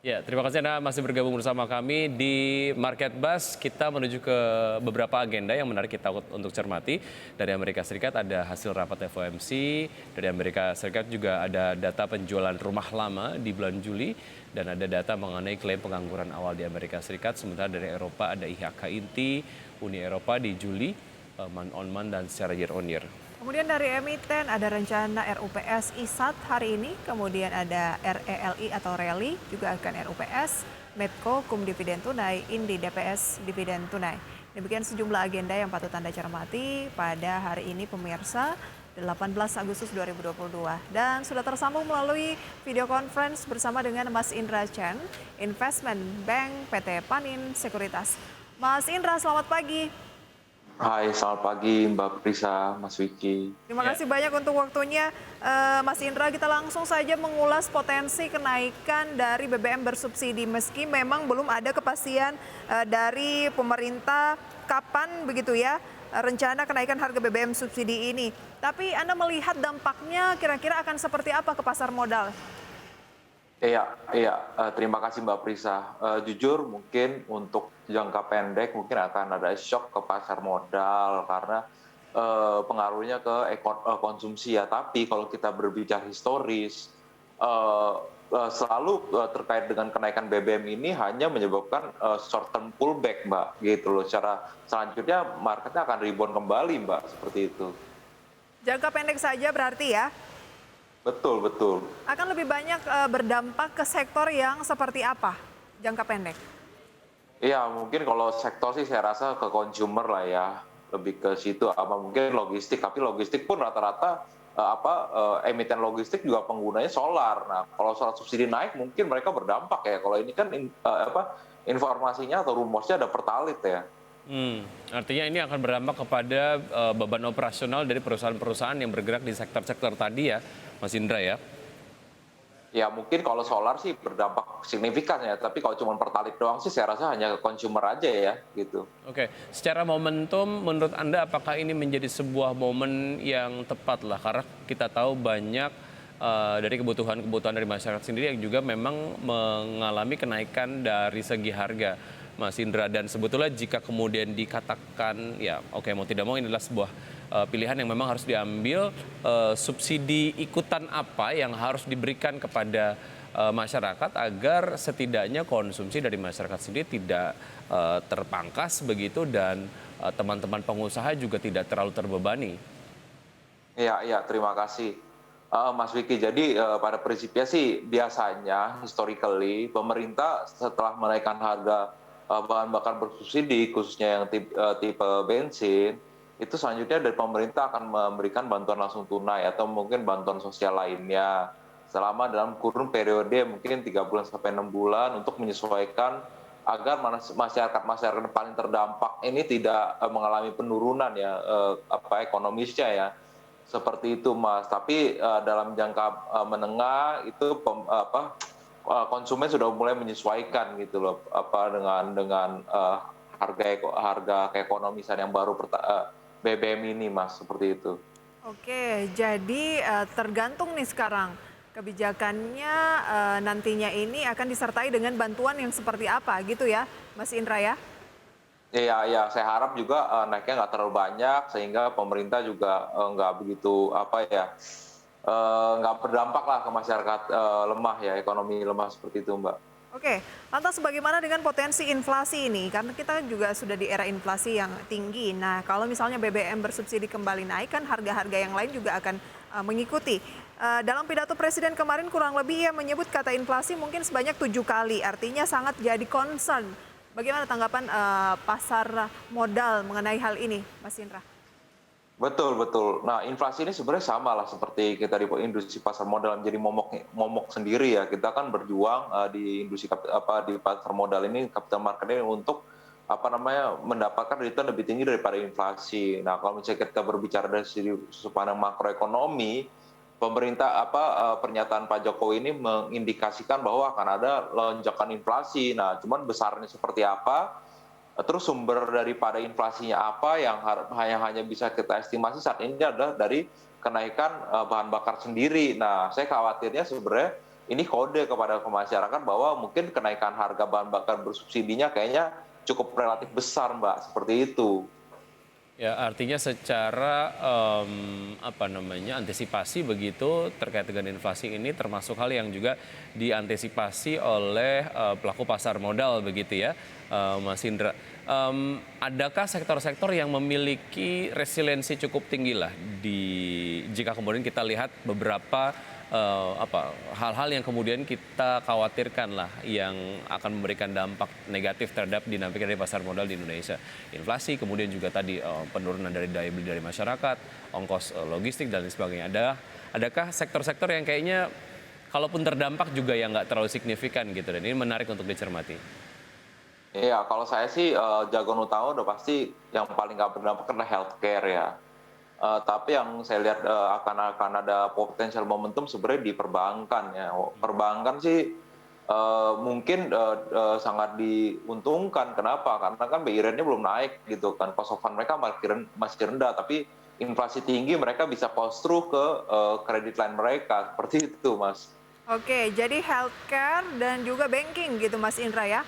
Ya, terima kasih Anda masih bergabung bersama kami di Market Bus. Kita menuju ke beberapa agenda yang menarik kita untuk cermati. Dari Amerika Serikat ada hasil rapat FOMC, dari Amerika Serikat juga ada data penjualan rumah lama di bulan Juli, dan ada data mengenai klaim pengangguran awal di Amerika Serikat. Sementara dari Eropa ada IHK inti Uni Eropa di Juli, month on month dan secara year on year. Kemudian dari emiten ada rencana RUPS ISAT hari ini, kemudian ada RELI atau RELI, juga akan RUPS, Medco, KUM dividen tunai, Indi DPS dividen tunai. Demikian sejumlah agenda yang patut Anda cermati pada hari ini pemirsa 18 Agustus 2022. Dan sudah tersambung melalui video conference bersama dengan Mas Indra Chen, Investment Bank PT Panin Sekuritas. Mas Indra, selamat pagi. Hai, selamat pagi Mbak Prisa, Mas Wiki. Terima kasih banyak untuk waktunya, Mas Indra. Kita langsung saja mengulas potensi kenaikan dari BBM bersubsidi. Meski memang belum ada kepastian dari pemerintah kapan begitu ya rencana kenaikan harga BBM subsidi ini. Tapi Anda melihat dampaknya kira-kira akan seperti apa ke pasar modal? Iya, terima kasih Mbak Prisa. Jujur mungkin untuk jangka pendek mungkin akan ada shock ke pasar modal karena pengaruhnya ke konsumsi ya. Tapi kalau kita berbicara historis, selalu terkait dengan kenaikan BBM ini hanya menyebabkan short term pullback Mbak, gitu loh. Secara selanjutnya marketnya akan rebound kembali Mbak, seperti itu. Jangka pendek saja berarti ya? Betul, betul. Akan lebih banyak berdampak ke sektor yang seperti apa jangka pendek? Iya, mungkin kalau sektor sih saya rasa ke consumer lah ya, lebih ke situ. Apa mungkin logistik, tapi logistik pun rata-rata emiten logistik juga penggunanya solar. Nah, kalau solar subsidi naik, mungkin mereka berdampak ya. Kalau ini kan informasinya atau rumusnya ada pertalit ya. Artinya ini akan berdampak kepada beban operasional dari perusahaan-perusahaan yang bergerak di sektor-sektor tadi ya, Mas Indra ya? Ya mungkin kalau solar sih berdampak signifikan ya, tapi kalau cuma pertalit doang sih saya rasa hanya ke consumer aja ya, gitu. Oke, secara momentum menurut Anda apakah ini menjadi sebuah momen yang tepat lah? Karena kita tahu banyak dari kebutuhan-kebutuhan dari masyarakat sendiri yang juga memang mengalami kenaikan dari segi harga, Mas Indra. Dan sebetulnya jika kemudian dikatakan, ya oke mau tidak mau inilah sebuah pilihan yang memang harus diambil, subsidi ikutan apa yang harus diberikan kepada masyarakat agar setidaknya konsumsi dari masyarakat sendiri tidak terpangkas begitu dan teman-teman pengusaha juga tidak terlalu terbebani. Iya, terima kasih. Mas Wiki, jadi pada prinsipnya sih biasanya historically pemerintah setelah menaikkan harga bahan bakar bersubsidi khususnya yang tipe bensin, itu selanjutnya dari pemerintah akan memberikan bantuan langsung tunai atau mungkin bantuan sosial lainnya selama dalam kurun periode mungkin 3 bulan sampai 6 bulan untuk menyesuaikan agar masyarakat paling terdampak ini tidak mengalami penurunan ya ekonomisnya ya. Seperti itu Mas, tapi dalam jangka menengah itu konsumen sudah mulai menyesuaikan gitu loh dengan harga keekonomisan yang baru BBM ini Mas, seperti itu. Oke, jadi tergantung nih sekarang kebijakannya nantinya ini akan disertai dengan bantuan yang seperti apa gitu ya, Mas Indra ya? Iya, saya harap juga naiknya nggak terlalu banyak sehingga pemerintah juga nggak begitu nggak berdampak lah ke masyarakat lemah ya, ekonomi lemah seperti itu Mbak. Oke, lantas bagaimana dengan potensi inflasi ini? Karena kita juga sudah di era inflasi yang tinggi. Nah, kalau misalnya BBM bersubsidi kembali naik, kan harga-harga yang lain juga akan mengikuti. Dalam pidato Presiden kemarin kurang lebih ia menyebut kata inflasi mungkin sebanyak 7 kali. Artinya sangat jadi concern. Bagaimana tanggapan pasar modal mengenai hal ini, Mas Indra? Betul. Nah, inflasi ini sebenarnya sama lah seperti kita di industri pasar modal menjadi momok sendiri ya. Kita kan berjuang di industri di pasar modal ini, capital market ini untuk mendapatkan return lebih tinggi daripada inflasi. Nah, kalau misalnya kita berbicara dari sudut pandang makroekonomi, pemerintah pernyataan Pak Jokowi ini mengindikasikan bahwa akan ada lonjakan inflasi. Nah, cuman besarnya seperti apa? Terus sumber daripada inflasinya apa yang hanya bisa kita estimasi saat ini adalah dari kenaikan bahan bakar sendiri. Nah, saya khawatirnya sebenarnya ini kode kepada masyarakat bahwa mungkin kenaikan harga bahan bakar bersubsidinya kayaknya cukup relatif besar, Mbak, seperti itu. Ya, artinya secara antisipasi begitu terkait dengan inflasi ini termasuk hal yang juga diantisipasi oleh pelaku pasar modal begitu ya, Mas Indra. Adakah sektor-sektor yang memiliki resiliensi cukup tinggi lah jika kemudian kita lihat beberapa hal-hal yang kemudian kita khawatirkan lah yang akan memberikan dampak negatif terhadap dinamika dari pasar modal di Indonesia. Inflasi, kemudian juga tadi penurunan dari daya beli dari masyarakat, ongkos logistik dan lain sebagainya. Adakah sektor-sektor yang kayaknya kalaupun terdampak juga yang nggak terlalu signifikan gitu, dan ini menarik untuk dicermati? Iya, kalau saya sih jagoan utama udah pasti yang paling nggak berdampak karena healthcare ya. Tapi yang saya lihat akan ada potensial momentum sebenarnya di perbankan ya. Perbankan sih mungkin sangat diuntungkan. Kenapa? Karena kan BI rate-nya belum naik gitu kan. Cost of fund mereka masih rendah, tapi inflasi tinggi mereka bisa pass through ke kredit line mereka. Seperti itu, Mas. Oke, jadi healthcare dan juga banking gitu Mas Indra ya?